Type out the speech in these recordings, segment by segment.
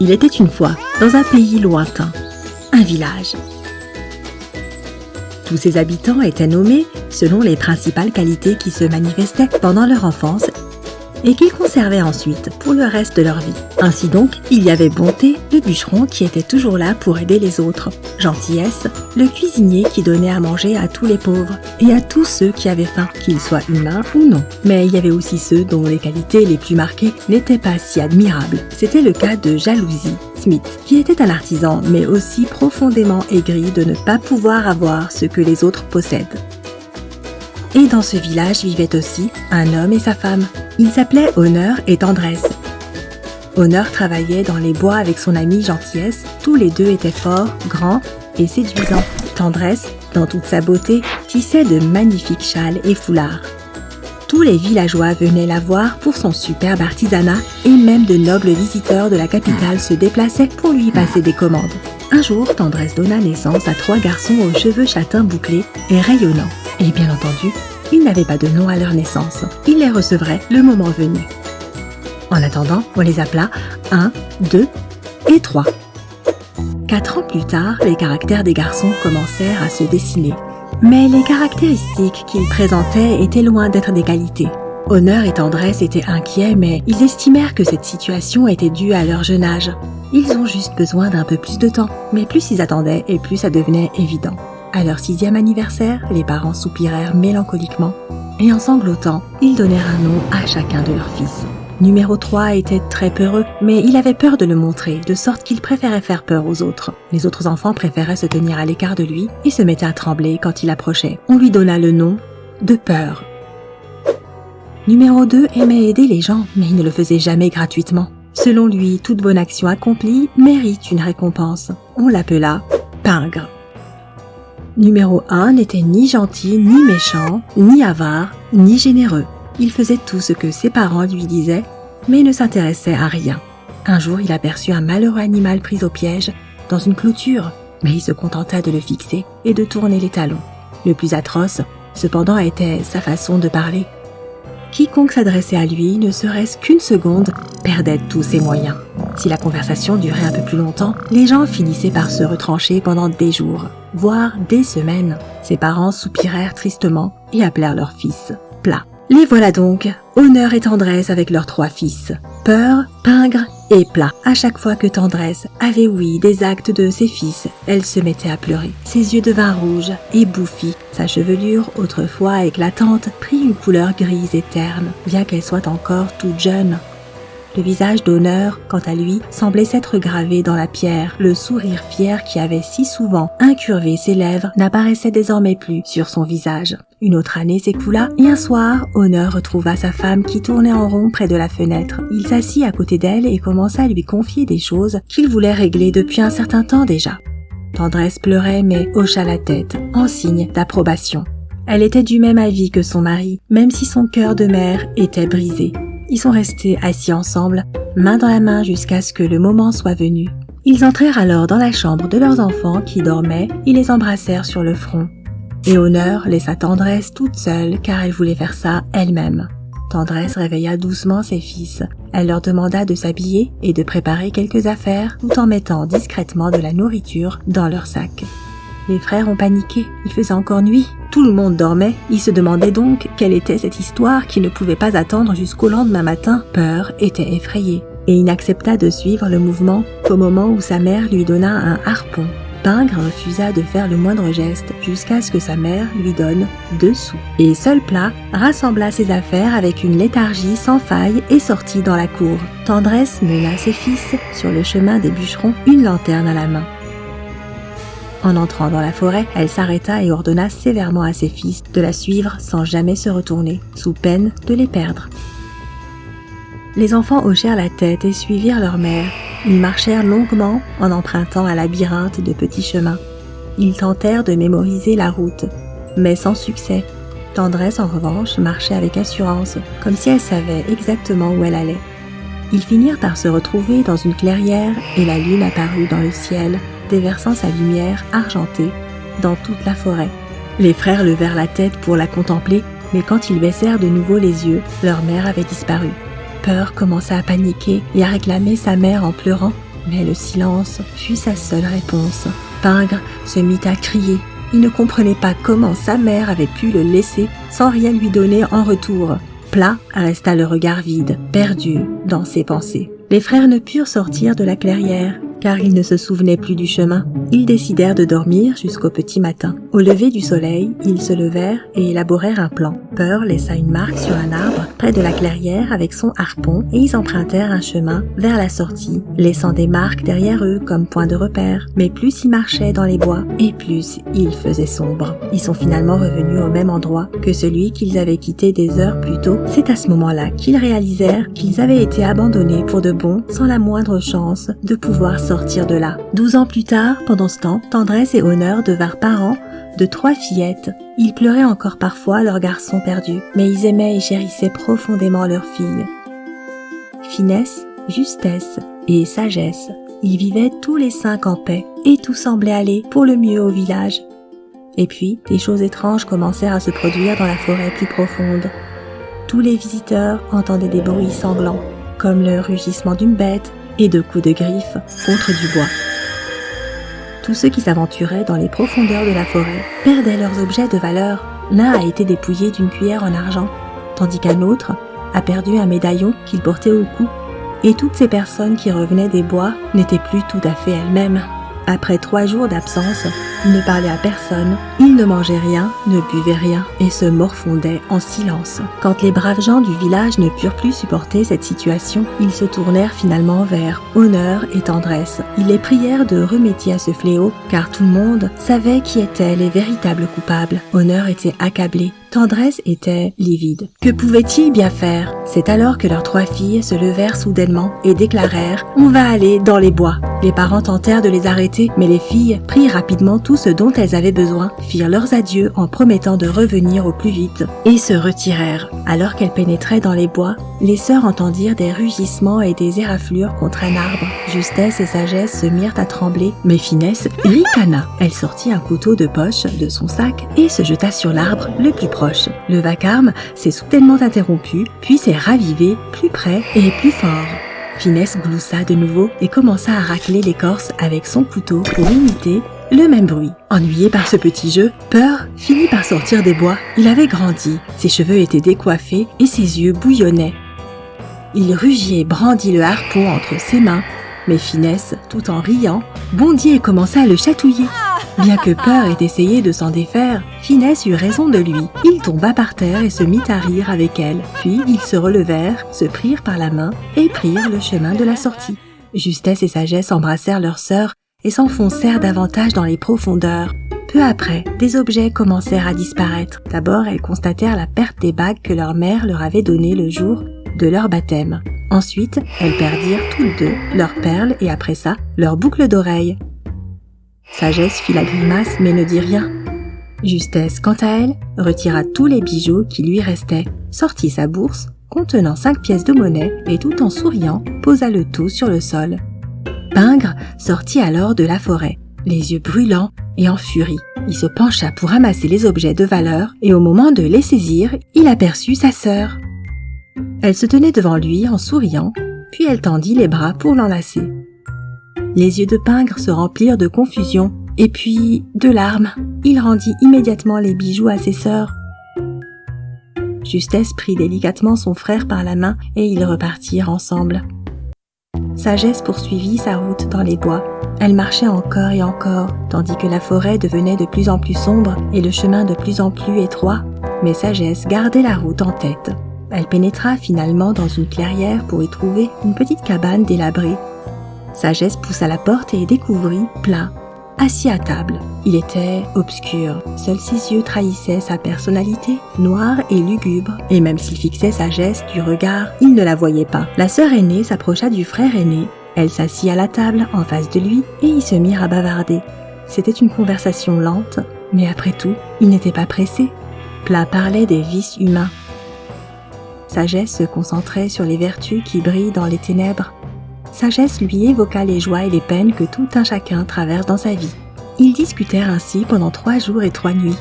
Il était une fois, dans un pays lointain, un village. Tous ses habitants étaient nommés selon les principales qualités qui se manifestaient pendant leur enfance et qu'ils conservaient ensuite pour le reste de leur vie. Ainsi donc, il y avait Bonté, le bûcheron qui était toujours là pour aider les autres, Gentillesse, le cuisinier qui donnait à manger à tous les pauvres et à tous ceux qui avaient faim, qu'ils soient humains ou non. Mais il y avait aussi ceux dont les qualités les plus marquées n'étaient pas si admirables. C'était le cas de Jalousie, Smith, qui était un artisan mais aussi profondément aigri de ne pas pouvoir avoir ce que les autres possèdent. Et dans ce village vivaient aussi un homme et sa femme. Ils s'appelaient Honneur et Tendresse. Honneur travaillait dans les bois avec son amie Gentillesse. Tous les deux étaient forts, grands et séduisants. Tendresse, dans toute sa beauté, tissait de magnifiques châles et foulards. Tous les villageois venaient la voir pour son superbe artisanat et même de nobles visiteurs de la capitale se déplaçaient pour lui passer des commandes. Un jour, Tendresse donna naissance à 3 garçons aux cheveux châtains bouclés et rayonnants. Et bien entendu, ils n'avaient pas de nom à leur naissance. Ils les recevraient le moment venu. En attendant, on les appela 1, 2 et 3. 4 ans plus tard, les caractères des garçons commencèrent à se dessiner. Mais les caractéristiques qu'ils présentaient étaient loin d'être des qualités. Honneur et Tendresse étaient inquiets, mais ils estimèrent que cette situation était due à leur jeune âge. Ils ont juste besoin d'un peu plus de temps, mais plus ils attendaient et plus ça devenait évident. À leur 6e anniversaire, les parents soupirèrent mélancoliquement et en sanglotant, ils donnèrent un nom à chacun de leurs fils. Numéro 3 était très peureux, mais il avait peur de le montrer, de sorte qu'il préférait faire peur aux autres. Les autres enfants préféraient se tenir à l'écart de lui et se mettaient à trembler quand il approchait. On lui donna le nom de Peur. Numéro 2 aimait aider les gens, mais il ne le faisait jamais gratuitement. Selon lui, toute bonne action accomplie mérite une récompense. On l'appela Pingre. Numéro 1 n'était ni gentil, ni méchant, ni avare, ni généreux. Il faisait tout ce que ses parents lui disaient, mais ne s'intéressait à rien. Un jour, il aperçut un malheureux animal pris au piège dans une clôture, mais il se contenta de le fixer et de tourner les talons. Le plus atroce, cependant, était sa façon de parler. Quiconque s'adressait à lui, ne serait-ce qu'une seconde, perdait tous ses moyens. Si la conversation durait un peu plus longtemps, les gens finissaient par se retrancher pendant des jours, voire des semaines. Ses parents soupirèrent tristement et appelèrent leur fils Plat. Les voilà donc, Honneur et Tendresse avec leurs 3 fils, Peur, Pingre et Plat. À chaque fois que Tendresse avait ouï des actes de ses fils, elle se mettait à pleurer. Ses yeux devinrent rouges et bouffis. Sa chevelure, autrefois éclatante, prit une couleur grise et terne, bien qu'elle soit encore toute jeune. Le visage d'Honneur, quant à lui, semblait s'être gravé dans la pierre. Le sourire fier qui avait si souvent incurvé ses lèvres n'apparaissait désormais plus sur son visage. Une autre année s'écoula et un soir, Honneur retrouva sa femme qui tournait en rond près de la fenêtre. Il s'assit à côté d'elle et commença à lui confier des choses qu'il voulait régler depuis un certain temps déjà. Tendresse pleurait mais hocha la tête, en signe d'approbation. Elle était du même avis que son mari, même si son cœur de mère était brisé. Ils sont restés assis ensemble, main dans la main jusqu'à ce que le moment soit venu. Ils entrèrent alors dans la chambre de leurs enfants qui dormaient et les embrassèrent sur le front. Et Honneur laissa Tendresse toute seule car elle voulait faire ça elle-même. Tendresse réveilla doucement ses fils. Elle leur demanda de s'habiller et de préparer quelques affaires tout en mettant discrètement de la nourriture dans leur sac. Les frères ont paniqué, il faisait encore nuit, tout le monde dormait, ils se demandaient donc quelle était cette histoire qui ne pouvait pas attendre jusqu'au lendemain matin. Peur était effrayé, et il n'accepta de suivre le mouvement qu'au moment où sa mère lui donna un harpon. Pingre refusa de faire le moindre geste jusqu'à ce que sa mère lui donne 2 sous. Et seul Plat rassembla ses affaires avec une léthargie sans faille et sortit dans la cour. Tendresse mena ses fils sur le chemin des bûcherons, une lanterne à la main. En entrant dans la forêt, elle s'arrêta et ordonna sévèrement à ses fils de la suivre sans jamais se retourner, sous peine de les perdre. Les enfants hochèrent la tête et suivirent leur mère. Ils marchèrent longuement en empruntant un labyrinthe de petits chemins. Ils tentèrent de mémoriser la route, mais sans succès. Tendresse, en revanche, marchait avec assurance, comme si elle savait exactement où elle allait. Ils finirent par se retrouver dans une clairière et la lune apparut dans le ciel, déversant sa lumière argentée dans toute la forêt. Les frères levèrent la tête pour la contempler, mais quand ils baissèrent de nouveau les yeux, leur mère avait disparu. Peur commença à paniquer et à réclamer sa mère en pleurant. Mais le silence fut sa seule réponse. Pingre se mit à crier. Il ne comprenait pas comment sa mère avait pu le laisser sans rien lui donner en retour. Plat resta le regard vide, perdu dans ses pensées. Les frères ne purent sortir de la clairière, car ils ne se souvenaient plus du chemin. Ils décidèrent de dormir jusqu'au petit matin. Au lever du soleil, ils se levèrent et élaborèrent un plan. Peur laissa une marque sur un arbre près de la clairière avec son harpon et ils empruntèrent un chemin vers la sortie, laissant des marques derrière eux comme point de repère. Mais plus ils marchaient dans les bois et plus il faisait sombre. Ils sont finalement revenus au même endroit que celui qu'ils avaient quitté des heures plus tôt. C'est à ce moment-là qu'ils réalisèrent qu'ils avaient été abandonnés pour de bon sans la moindre chance de pouvoir sortir de là. 12 ans plus tard, pendant ce temps, Tendresse et Honneur devinrent parents de 3 fillettes. Ils pleuraient encore parfois leur garçon perdu, mais ils aimaient et chérissaient profondément leur fille. Finesse, justesse et sagesse, ils vivaient tous les 5 en paix, et tout semblait aller pour le mieux au village. Et puis, des choses étranges commencèrent à se produire dans la forêt plus profonde. Tous les visiteurs entendaient des bruits sanglants, comme le rugissement d'une bête et de coups de griffes contre du bois. Tous ceux qui s'aventuraient dans les profondeurs de la forêt perdaient leurs objets de valeur. L'un a été dépouillé d'une cuillère en argent, tandis qu'un autre a perdu un médaillon qu'il portait au cou. Et toutes ces personnes qui revenaient des bois n'étaient plus tout à fait elles-mêmes. Après 3 jours d'absence, ils ne parlaient à personne, ils ne mangeaient rien, ne buvaient rien et se morfondaient en silence. Quand les braves gens du village ne purent plus supporter cette situation, ils se tournèrent finalement vers Honneur et Tendresse. Ils les prièrent de remédier à ce fléau, car tout le monde savait qui étaient les véritables coupables. Honneur était accablé. Tendresse était livide. Que pouvaient-ils bien faire? C'est alors que leurs 3 filles se levèrent soudainement et déclarèrent « On va aller dans les bois ». Les parents tentèrent de les arrêter, mais les filles prirent rapidement tout ce dont elles avaient besoin, firent leurs adieux en promettant de revenir au plus vite, et se retirèrent. Alors qu'elles pénétraient dans les bois, les sœurs entendirent des rugissements et des éraflures contre un arbre. Justesse et Sagesse se mirent à trembler, mais Finesse ricana. Elle sortit un couteau de poche de son sac et se jeta sur l'arbre le plus proche. Le vacarme s'est soudainement interrompu, puis s'est ravivé plus près et plus fort. Finesse gloussa de nouveau et commença à racler l'écorce avec son couteau pour imiter le même bruit. Ennuyé par ce petit jeu, Peur finit par sortir des bois. Il avait grandi, ses cheveux étaient décoiffés et ses yeux bouillonnaient. Il rugit et brandit le harpon entre ses mains, mais Finesse, tout en riant, bondit et commença à le chatouiller. Bien que Peur ait essayé de s'en défaire, Finesse eut raison de lui. Il tomba par terre et se mit à rire avec elle. Puis ils se relevèrent, se prirent par la main et prirent le chemin de la sortie. Justesse et Sagesse embrassèrent leur sœur et s'enfoncèrent davantage dans les profondeurs. Peu après, des objets commencèrent à disparaître. D'abord, elles constatèrent la perte des bagues que leur mère leur avait données le jour de leur baptême. Ensuite, elles perdirent toutes deux leurs perles et après ça, leurs boucles d'oreilles. Sagesse fit la grimace mais ne dit rien. Justesse, quant à elle, retira tous les bijoux qui lui restaient, sortit sa bourse contenant 5 pièces de monnaie et tout en souriant, posa le tout sur le sol. Pingre sortit alors de la forêt, les yeux brûlants et en furie. Il se pencha pour ramasser les objets de valeur et au moment de les saisir, il aperçut sa sœur. Elle se tenait devant lui en souriant, puis elle tendit les bras pour l'enlacer. Les yeux de Pingre se remplirent de confusion et puis de larmes. Il rendit immédiatement les bijoux à ses sœurs. Justesse prit délicatement son frère par la main et ils repartirent ensemble. Sagesse poursuivit sa route dans les bois. Elle marchait encore et encore, tandis que la forêt devenait de plus en plus sombre et le chemin de plus en plus étroit. Mais Sagesse gardait la route en tête. Elle pénétra finalement dans une clairière pour y trouver une petite cabane délabrée. Sagesse poussa la porte et découvrit Plat, assis à table. Il était obscur. Seuls ses yeux trahissaient sa personnalité, noire et lugubre. Et même s'il fixait Sagesse du regard, il ne la voyait pas. La sœur aînée s'approcha du frère aîné. Elle s'assit à la table en face de lui et ils se mirent à bavarder. C'était une conversation lente, mais après tout, ils n'étaient pas pressés. Plat parlait des vices humains. Sagesse se concentrait sur les vertus qui brillent dans les ténèbres. Sagesse lui évoqua les joies et les peines que tout un chacun traverse dans sa vie. Ils discutèrent ainsi pendant 3 jours et 3 nuits.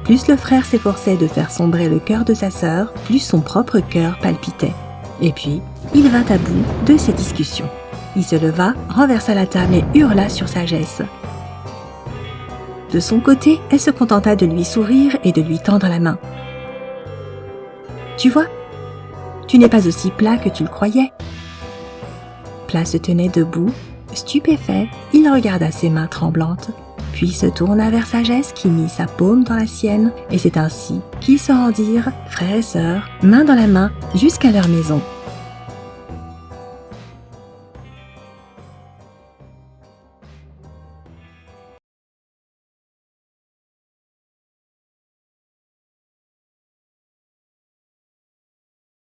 Plus le frère s'efforçait de faire sombrer le cœur de sa sœur, plus son propre cœur palpitait. Et puis, il vint à bout de ces discussions. Il se leva, renversa la table et hurla sur Sagesse. De son côté, elle se contenta de lui sourire et de lui tendre la main. « Tu vois, tu n'es pas aussi plat que tu le croyais. » Plat se tenait debout, stupéfait, il regarda ses mains tremblantes, puis se tourna vers Sagesse qui mit sa paume dans la sienne, et c'est ainsi qu'ils se rendirent, frères et sœurs, main dans la main, jusqu'à leur maison.